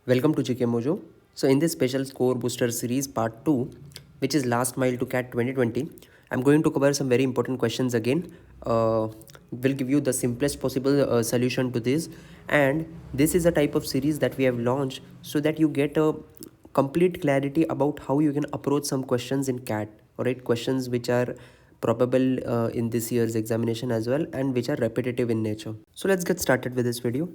Welcome to GK Mojo. So in this special score booster series part 2, which is last mile to cat 2020, I'm going to cover some very important questions again. Will give you the simplest possible solution to this, and this is a type of series that we have launched so that you get a complete clarity about how you can approach some questions in cat. Alright, questions which are probable in this year's examination as well and which are repetitive in nature. So let's get started with this video.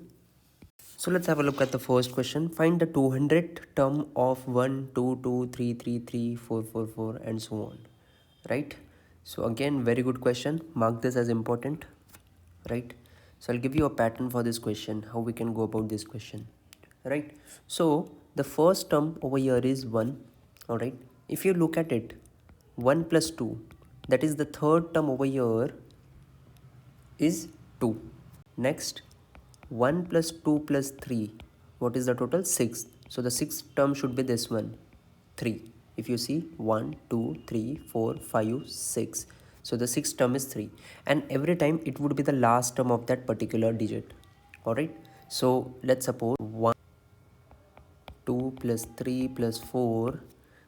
So let's have a look at the first question. Find the 200th term of 1, 2, 2, 3, 3, 3, 4, 4, 4 and so on. Right? So again, very good question. Mark this as important. Right? So I'll give you a pattern for this question, how we can go about this question. Right? So the first term over here is 1. Alright? If you look at it, 1 plus 2, that is the third term over here is 2. Next, 1 plus 2 plus 3. What is the total? 6. So the sixth term should be this one, 3. If you see 1, 2, 3, 4, 5, 6. So the sixth term is 3. And every time it would be the last term of that particular digit. Alright. So let's suppose 1, 2 plus 3 plus 4.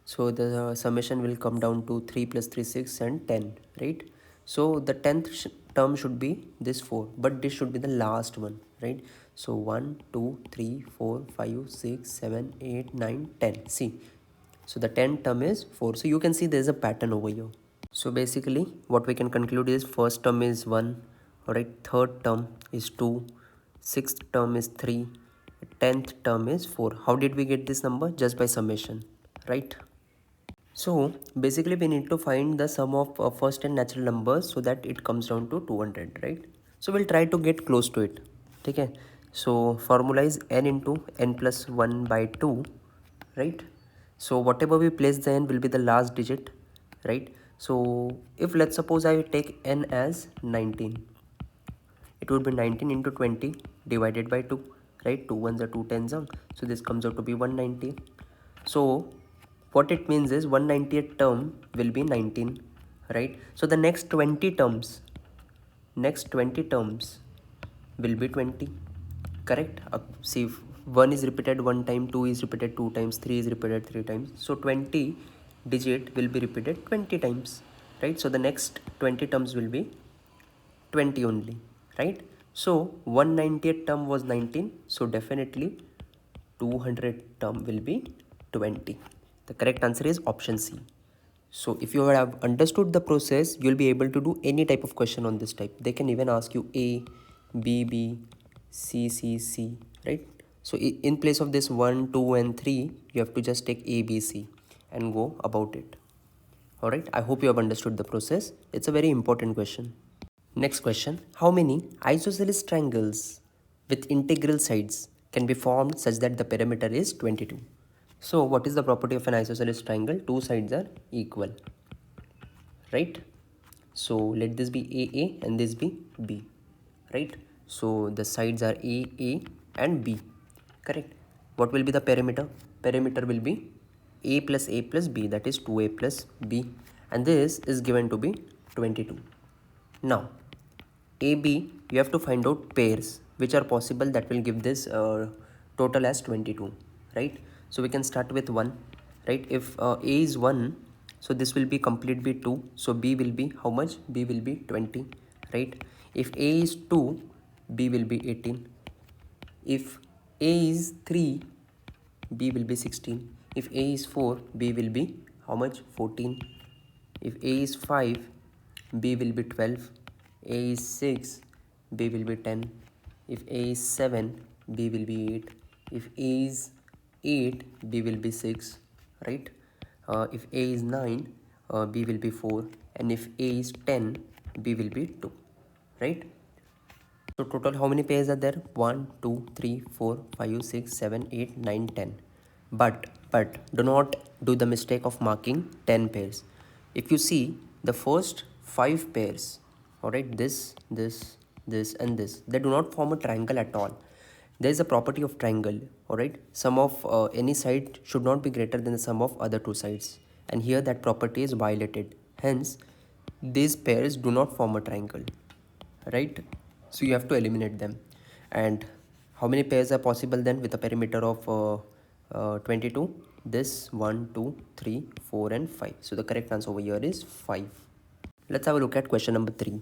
So the summation will come down to 3 plus 3, 6 and 10. Right. So the 10th term should be this 4, but this should be the last one, right? So 1, 2, 3, 4, 5, 6, 7, 8, 9, 10. See, so the 10th term is 4. So you can see there is a pattern over here. So basically what we can conclude is first term is 1, alright, third term is 2, sixth term is 3, 10th term is 4. How did we get this number? Just by summation, right? So basically we need to find the sum of first and natural numbers so that it comes down to 200, right? So we'll try to get close to it. Okay. So formula is n into n plus 1 by 2, right? So whatever we place the n will be the last digit, right? So if let's suppose I take n as 19, it would be 19 into 20 divided by 2, right? 2 ones are 2 tens are. So this comes out to be 190. So what it means is 190th term will be 19, right? So the next 20 terms will be 20, correct? See, 1 is repeated 1 time, 2 is repeated 2 times, 3 is repeated 3 times. So 20 digit will be repeated 20 times, right? So the next 20 terms will be 20 only, right? So 190th term was 19, so definitely 200th term will be 20. The correct answer is option C. So if you have understood the process, you'll be able to do any type of question on this type. They can even ask you A, B, B, C, C, C, right? So in place of this 1, 2 and 3, you have to just take A, B, C and go about it. Alright, I hope you have understood the process. It's a very important question. Next question, how many isosceles triangles with integral sides can be formed such that the perimeter is 22? So what is the property of an isosceles triangle? Two sides are equal, right? So let this be AA and this be B, right? So the sides are AA and B, correct? What will be the perimeter? Perimeter will be A plus B, that is 2A plus B, and this is given to be 22. Now AB, you have to find out pairs which are possible that will give this total as 22, right? So we can start with 1, right? If A is 1, so this will be complete be 2, so B will be how much? B will be 20, right? If A is 2, B will be 18. If A is 3, B will be 16. If A is 4, B will be how much? 14. If A is 5, B will be 12. A is 6, B will be 10. If A is 7, B will be 8. If A is 8, B will be 6, right? If A is 9, B will be 4. And if A is 10, B will be 2, right? So total how many pairs are there? 1, 2, 3, 4, 5, 6, 7, 8, 9, 10. But do not do the mistake of marking 10 pairs. If you see the first 5 pairs, alright, this and this, they do not form a triangle at all. There is a property of triangle, alright. Sum of any side should not be greater than the sum of other two sides. And here that property is violated. Hence, these pairs do not form a triangle, right? So you have to eliminate them. And how many pairs are possible then with a perimeter of 22, this 1, 2, 3, 4 and 5. So the correct answer over here is 5. Let's have a look at question number 3.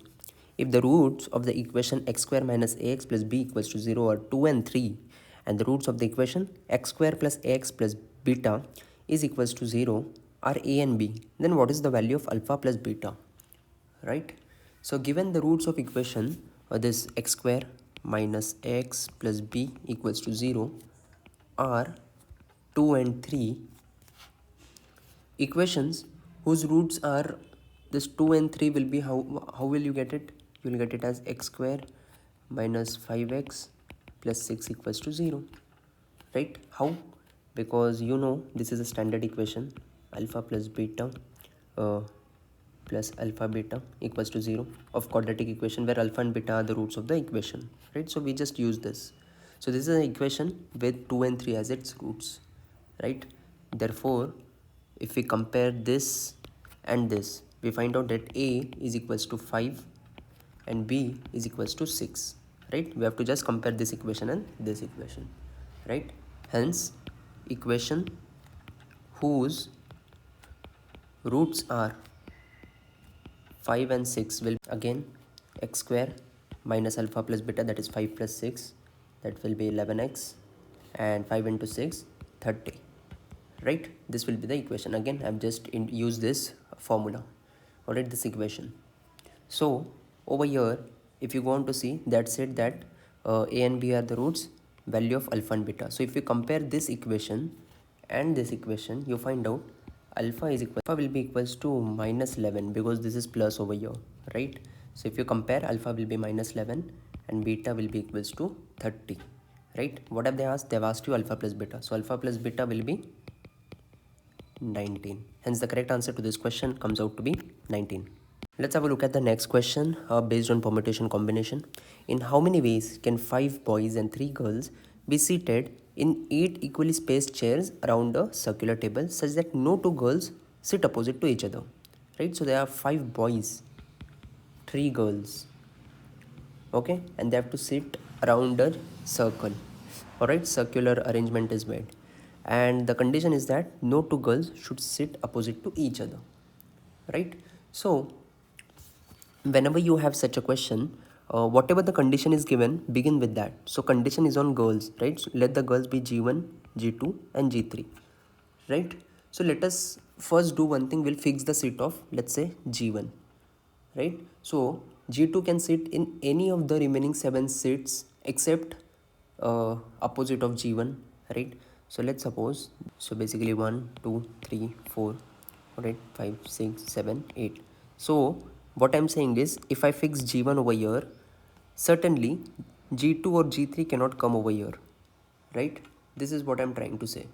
If the roots of the equation x square minus ax plus b equals to 0 are 2 and 3, and the roots of the equation x square plus ax plus beta is equals to 0 are a and b, then what is the value of alpha plus beta? Right? So given the roots of equation this x square minus x plus b equals to 0 are 2 and 3, equations whose roots are this 2 and 3 will be, how will you get it? You will get it as x square minus 5x plus 6 equals to 0. Right? How? Because you know this is a standard equation, alpha plus beta plus alpha beta equals to 0 of quadratic equation, where alpha and beta are the roots of the equation. Right? So we just use this. So this is an equation with 2 and 3 as its roots. Right? Therefore, if we compare this and this, we find out that a is equals to 5 and b is equals to 6. Right? We have to just compare this equation and this equation. Right? Hence, equation whose roots are 5 and 6 will again x square minus alpha plus beta, that is 5 plus 6, that will be 11x, and 5 into 6, 30. Right? This will be the equation. Again, I have just used this formula. Alright, this equation. So over here, if you go on to see, that said that a and b are the roots, value of alpha and beta. So if you compare this equation and this equation, you find out alpha will be equals to minus 11, because this is plus over here. Right? So if you compare, alpha will be minus 11 and beta will be equals to 30. Right? What have they asked? They have asked you alpha plus beta. So alpha plus beta will be 19. Hence the correct answer to this question comes out to be 19. Let's have a look at the next question based on permutation combination. In how many ways can 5 boys and 3 girls be seated in 8 equally spaced chairs around a circular table such that no 2 girls sit opposite to each other? Right? So there are 5 boys, 3 girls. Okay? And they have to sit around a circle. Alright? Circular arrangement is made. And the condition is that no 2 girls should sit opposite to each other. Right? So whenever you have such a question, whatever the condition is given, begin with that. So condition is on girls, right? So let the girls be G1, G2 and G3, right? So let us first do one thing. We'll fix the seat of, let's say, G1, right? So G2 can sit in any of the remaining 7 seats except opposite of G1, right? So let's suppose, so basically 1, 2, 3, 4, right, 5, 6, 7, 8. So what I'm saying is, if I fix G1 over here, certainly G2 or G3 cannot come over here, right? This is what I'm trying to say.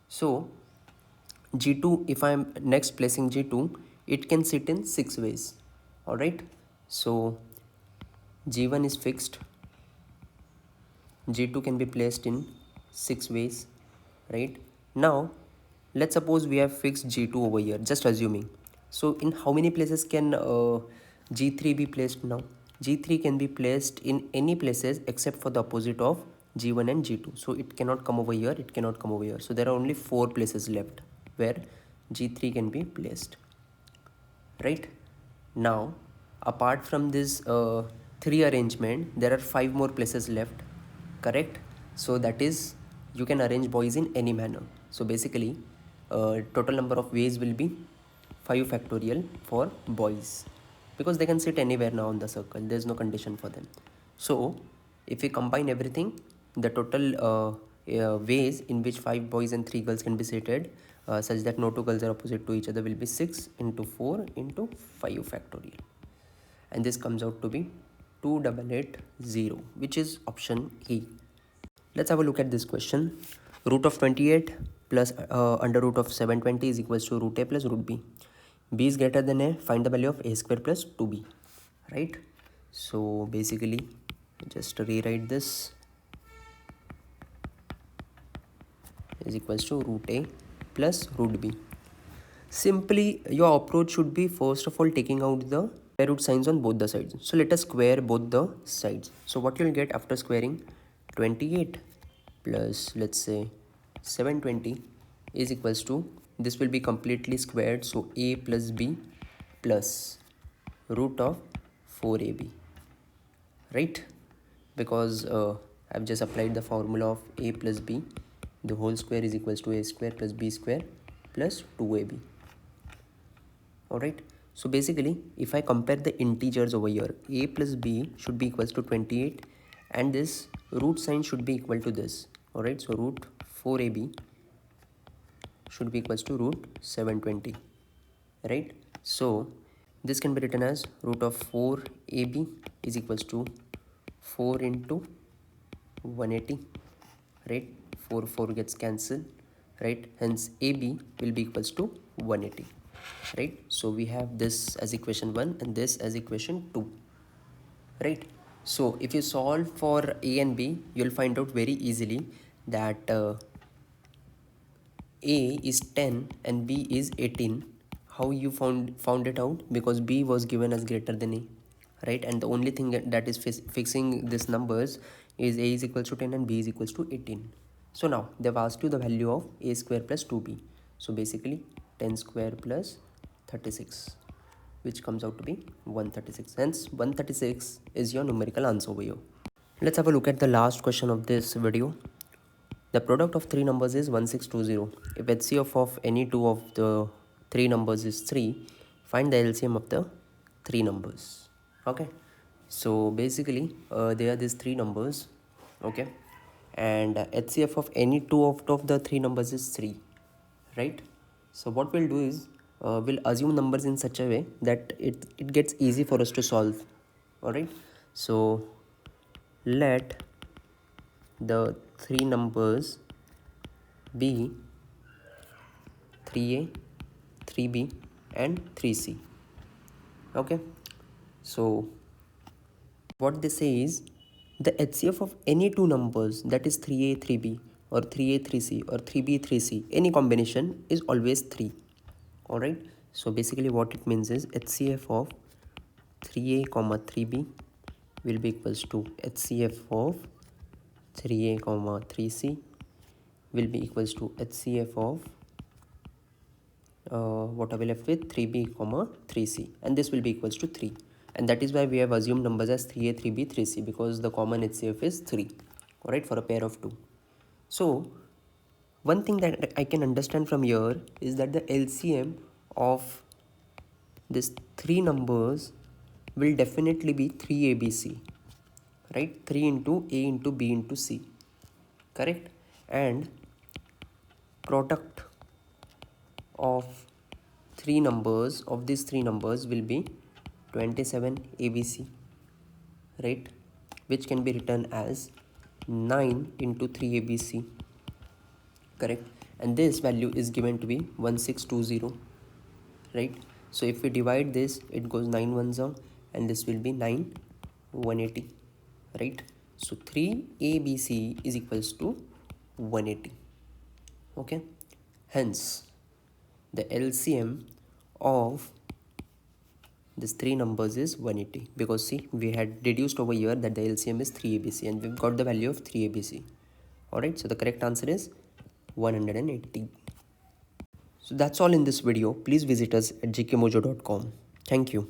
So G2, if I'm next placing G2, it can sit in 6 ways. Alright, so G1 is fixed, G2 can be placed in 6 ways, right? Now let's suppose we have fixed G2 over here, just assuming. So in how many places can G3 be placed now? G3 can be placed in any places except for the opposite of G1 and G2. So it cannot come over here, it cannot come over here. So there are only 4 places left where G3 can be placed. Right? Now, apart from this 3 arrangement, there are 5 more places left. Correct? So that is, you can arrange boys in any manner. So basically, total number of ways will be 5 factorial for boys, because they can sit anywhere now on the circle. There is no condition for them. So if we combine everything, the total ways in which 5 boys and 3 girls can be seated such that no 2 girls are opposite to each other will be 6 into 4 into 5 factorial. And this comes out to be 2880, which is option E. Let's have a look at this question. Root of 28 plus under root of 720 is equals to root a plus root b. B is greater than a, find the value of a square plus 2b, right? So basically, just rewrite this is equals to root a plus root b. Simply, your approach should be first of all taking out the square root signs on both the sides. So let us square both the sides. So what you'll get after squaring, 28 plus, let's say, 720 is equals to, this will be completely squared, so a plus b plus root of 4ab, right? Because I've just applied the formula of a plus b, the whole square is equals to a square plus b square plus 2ab. Alright, so basically if I compare the integers over here, a plus b should be equals to 28 and this root sign should be equal to this. Alright, so root 4ab should be equals to root 720, right? So this can be written as root of 4ab is equals to 4 into 180, right? 4 gets cancelled, right? Hence ab will be equals to 180, right? So we have this as equation 1 and this as equation 2, right? So if you solve for a and b, you'll find out very easily that a is 10 and b is 18. How you found it out? Because b was given as greater than a, right? And the only thing that is fixing these numbers is a is equals to 10 and b is equals to 18. So now they've asked you the value of a square plus 2b. So basically 10 square plus 36, which comes out to be 136. Hence 136 is your numerical answer over here. Let's have a look at the last question of this video. The product of three numbers is 1620. If HCF of any two of the three numbers is 3, find the LCM of the three numbers. Okay, so basically there are these three numbers, okay, and HCF of any two of the three numbers is 3, right? So what we'll do is we'll assume numbers in such a way that it gets easy for us to solve. All right, so let the three numbers be 3a, 3b and 3c. Okay, so what they say is the HCF of any two numbers, that is 3a, 3b or 3a, 3c or 3b, 3c, any combination is always 3. Alright, so basically what it means is HCF of 3a, 3b will be equals to HCF of 3a, 3c will be equals to HCF of what are we left with, 3b, 3c, and this will be equals to 3. And that is why we have assumed numbers as 3a, 3b, 3c, because the common HCF is 3, alright, for a pair of 2. So one thing that I can understand from here is that the LCM of these three numbers will definitely be 3abc, right? 3 into a into b into c, correct? And product of three numbers of these three numbers will be 27 abc, right? Which can be written as 9 into 3 abc, correct? And this value is given to be 1620, right? So if we divide this, it goes 9 ones are, and this will be 9 180, right? So 3 abc is equals to 180. Okay, hence the LCM of these three numbers is 180, because see, we had deduced over here that the LCM is 3abc and we've got the value of 3abc. Alright, so the correct answer is 180. So that's all in this video. Please visit us at gkmojo.com. Thank you.